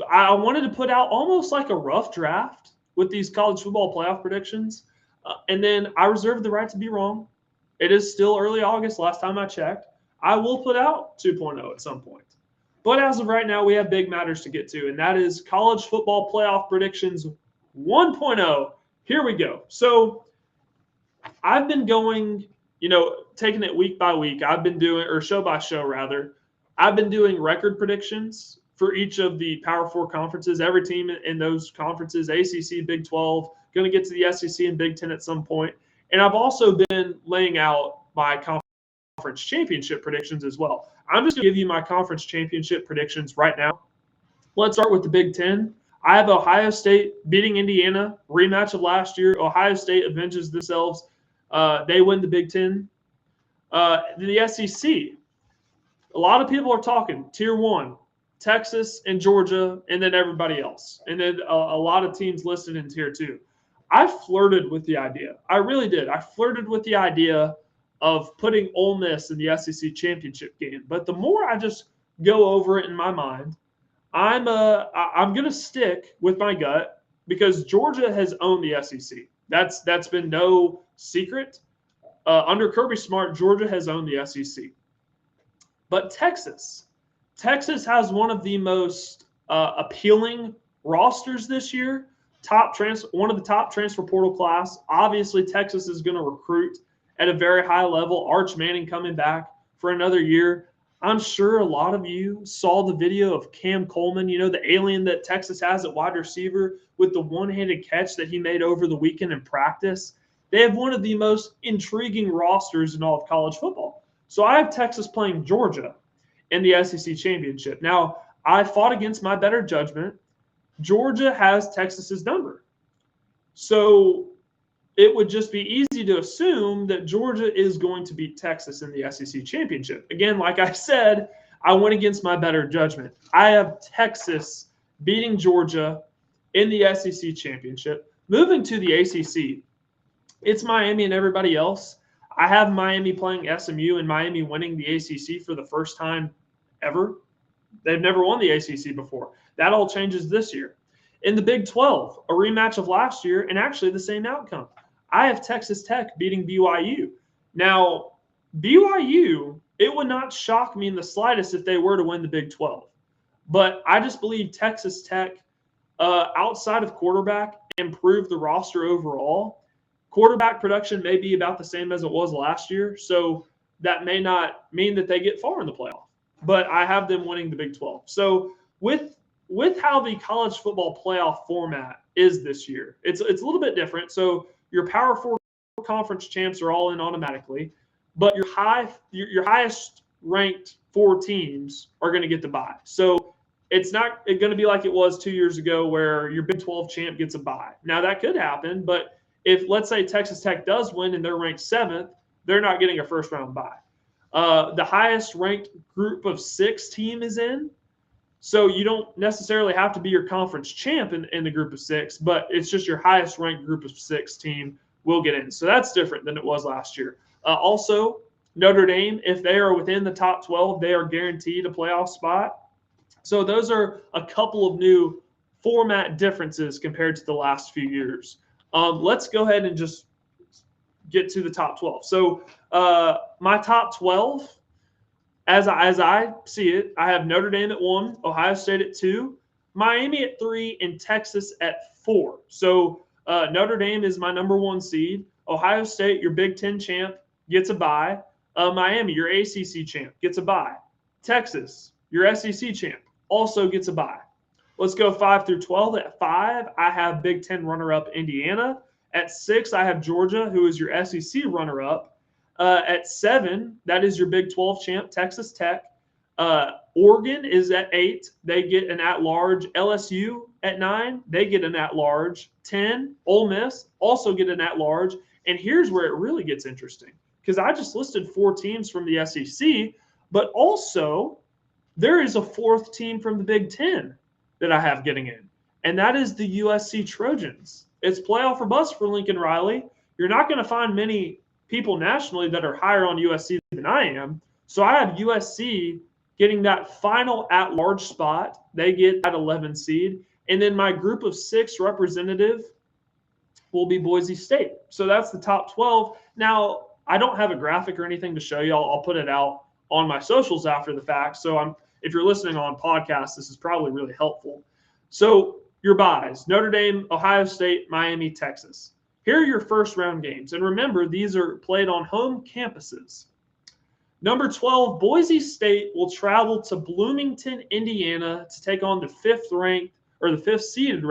I wanted to put out almost like a rough draft with these college football playoff predictions. And then I reserve the right to be wrong. It is still early August, last time I checked. I will put out 2.0 at some point. But as of right now, we have big matters to get to, and that is college football playoff predictions 1.0. Here we go. So I've been going, taking it week by week. I've been doing, or show by show rather, I've been doing record predictions for each of the Power Four conferences. Every team in those conferences, ACC, Big 12, going to get to the SEC and Big 10 at some point. And I've also been laying out my conference championship predictions as well. I'm just going to give you my conference championship predictions right now. Let's start with the Big 10. I have Ohio State beating Indiana, rematch of last year. Ohio State avenges themselves. They win the Big 10. The SEC, a lot of people are talking Tier 1, Texas and Georgia, and then everybody else. And then a lot of teams listed in Tier 2. I flirted with the idea. I really did. I flirted with the idea of putting Ole Miss in the SEC championship game. But the more I just go over it in my mind, I'm going to stick with my gut because Georgia has owned the SEC. That's been no secret. Under Kirby Smart, Georgia has owned the SEC. But Texas has one of the most appealing rosters this year. One of the top transfer portal class. Obviously, Texas is going to recruit at a very high level. Arch Manning coming back for another year. I'm sure a lot of you saw the video of Cam Coleman, the alien that Texas has at wide receiver with the one-handed catch that he made over the weekend in practice. They have one of the most intriguing rosters in all of college football. So I have Texas playing Georgia in the SEC championship. Now, I fought against my better judgment. Georgia has Texas's number. So it would just be easy to assume that Georgia is going to beat Texas in the SEC championship. Again, like I said, I went against my better judgment. I have Texas beating Georgia in the SEC championship. Moving to the ACC, it's Miami and everybody else. I have Miami playing SMU and Miami winning the ACC for the first time ever. They've never won the ACC before. That all changes this year. In the Big 12, a rematch of last year and actually the same outcome. I have Texas Tech beating BYU. Now, BYU, it would not shock me in the slightest if they were to win the Big 12. But I just believe Texas Tech, outside of quarterback, improved the roster overall. Quarterback production may be about the same as it was last year, so that may not mean that they get far in the playoff. But I have them winning the Big 12. So with how the college football playoff format is this year, it's a little bit different. So your Power Four conference champs are all in automatically, but your highest ranked 4 teams are going to get the bye. So it's not going to be like it was 2 years ago where your Big 12 champ gets a bye. Now that could happen, but if let's say Texas Tech does win and they're ranked 7th, they're not getting a first round bye. The highest ranked group of 6 team is in. So you don't necessarily have to be your conference champ in the group of 6, but it's just your highest ranked group of 6 team will get in. So that's different than it was last year. Also, Notre Dame, if they are within the top 12, they are guaranteed a playoff spot. So those are a couple of new format differences compared to the last few years. Let's go ahead and just get to the top 12. So my top 12, as I see it, I have Notre Dame at 1, Ohio State at 2, Miami at 3, and Texas at 4. So Notre Dame is my number 1 seed. Ohio State, your Big 10 champ, gets a bye. Miami, your ACC champ, gets a bye. Texas, your SEC champ, also gets a bye. Let's go 5 through 12. At 5, I have Big 10 runner-up Indiana. At 6, I have Georgia, who is your SEC runner-up. At 7, that is your Big 12 champ, Texas Tech. Oregon is at 8. They get an at-large. LSU at 9. They get an at-large. 10, Ole Miss also get an at-large. And here's where it really gets interesting, because I just listed 4 teams from the SEC, but also there is a 4th team from the Big 10 that I have getting in, and that is the USC Trojans. It's playoff or bust for Lincoln Riley. You're not going to find many people nationally that are higher on USC than I am. So I have USC getting that final at-large spot. They get that 11 seed. And then my group of 6 representative will be Boise State. So that's the top 12. Now, I don't have a graphic or anything to show you. I'll put it out on my socials after the fact. So if you're listening on podcast, this is probably really helpful. So your buys: Notre Dame, Ohio State, Miami, Texas. Here are your first round games. And remember, these are played on home campuses. Number 12, Boise State will travel to Bloomington, Indiana to take on the 5th seeded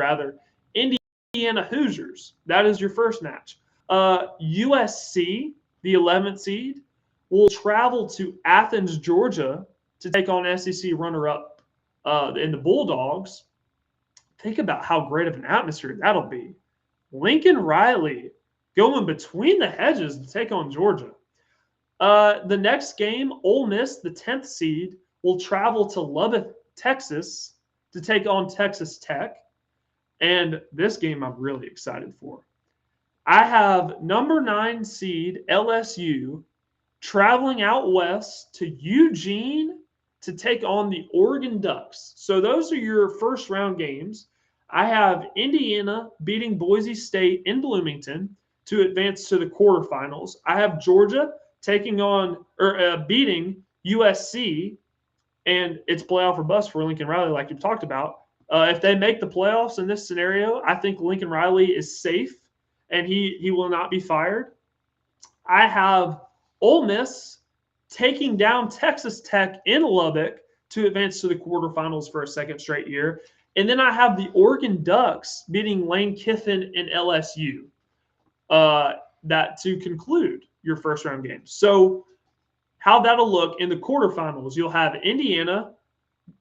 Indiana Hoosiers. That is your first match. USC, the 11th seed, will travel to Athens, Georgia to take on SEC runner-up in the Bulldogs. Think about how great of an atmosphere that'll be. Lincoln Riley going between the hedges to take on Georgia. The next game, Ole Miss, the 10th seed, will travel to Lubbock, Texas to take on Texas Tech. And this game I'm really excited for. I have number 9 seed LSU traveling out west to Eugene to take on the Oregon Ducks. So those are your first round games. I have Indiana beating Boise State in Bloomington to advance to the quarterfinals. I have Georgia beating USC, and it's playoff or bust for Lincoln Riley, like you've talked about. If they make the playoffs in this scenario, I think Lincoln Riley is safe and he will not be fired. I have Ole Miss taking down Texas Tech in Lubbock to advance to the quarterfinals for a second straight year. And then I have the Oregon Ducks beating Lane Kiffin and LSU that to conclude your first round games. So how that'll look in the quarterfinals, you'll have Indiana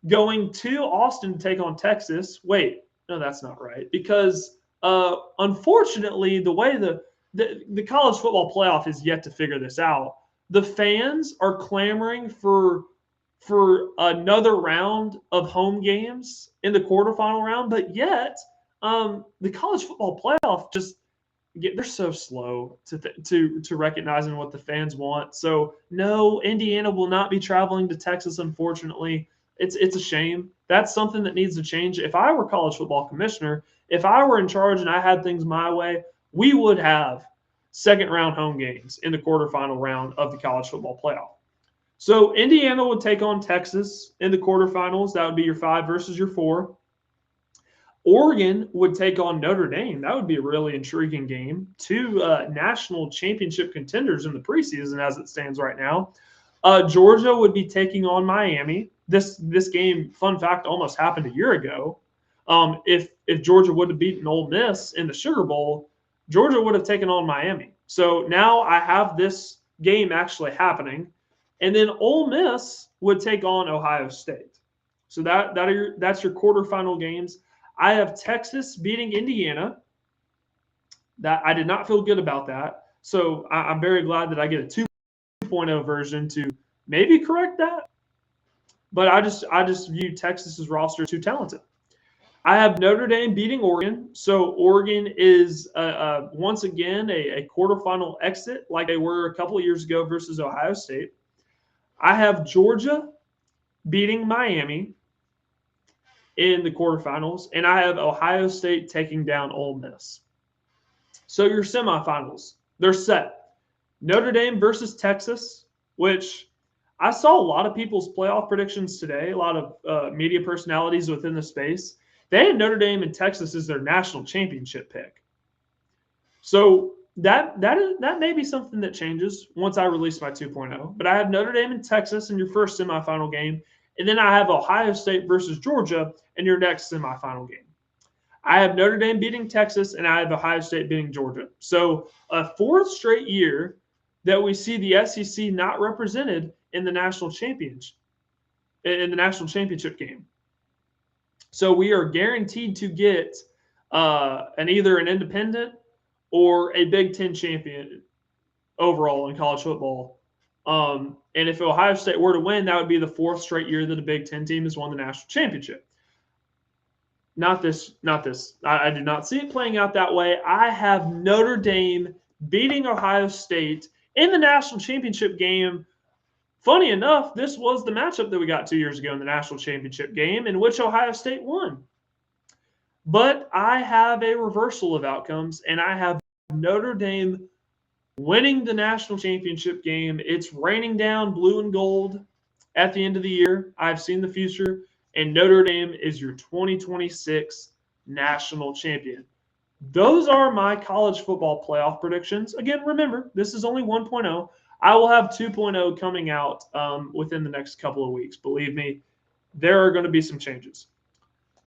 going to Austin to take on Texas. Wait, no, that's not right. Because unfortunately, the way the college football playoff is yet to figure this out. The fans are clamoring for another round of home games in the quarterfinal round, but yet the college football playoff they're so slow to recognizing what the fans want. So no, Indiana will not be traveling to Texas, unfortunately. It's a shame. That's something that needs to change. If I were college football commissioner, if I were in charge and I had things my way, we would have second round home games in the quarterfinal round of the college football playoff. So Indiana would take on Texas in the quarterfinals. That would be your 5 versus your 4. Oregon would take on Notre Dame. That would be a really intriguing game. 2 national championship contenders in the preseason as it stands right now. Georgia would be taking on Miami. This game, fun fact, almost happened a year ago. If Georgia would have beaten Ole Miss in the Sugar Bowl, Georgia would have taken on Miami. So now I have this game actually happening. And then Ole Miss would take on Ohio State. So that's your quarterfinal games. I have Texas beating Indiana. That I did not feel good about that. So I'm very glad that I get a 2.0 version to maybe correct that. But I just view Texas's roster too talented. I have Notre Dame beating Oregon. So Oregon is once again a quarterfinal exit like they were a couple of years ago versus Ohio State. I have Georgia beating Miami in the quarterfinals, and I have Ohio State taking down Ole Miss. So your semifinals, they're set. Notre Dame versus Texas, which I saw a lot of people's playoff predictions today, a lot of media personalities within the space. They had Notre Dame and Texas as their national championship pick. So that may be something that changes once I release my 2.0. But I have Notre Dame and Texas in your first semifinal game. And then I have Ohio State versus Georgia in your next semifinal game. I have Notre Dame beating Texas, and I have Ohio State beating Georgia. So a 4th straight year that we see the SEC not represented in the national championship game. So we are guaranteed to get either an independent or a Big Ten champion overall in college football. And if Ohio State were to win, that would be the 4th straight year that a Big Ten team has won the national championship. Not this. I do not see it playing out that way. I have Notre Dame beating Ohio State in the national championship game Funny enough, this was the matchup that we got 2 years ago in the national championship game, in which Ohio State won. But I have a reversal of outcomes, and I have Notre Dame winning the national championship game. It's raining down blue and gold at the end of the year. I've seen the future, and Notre Dame is your 2026 national champion. Those are my college football playoff predictions. Again, remember, this is only 1.0. I will have 2.0 coming out within the next couple of weeks. Believe me, there are going to be some changes.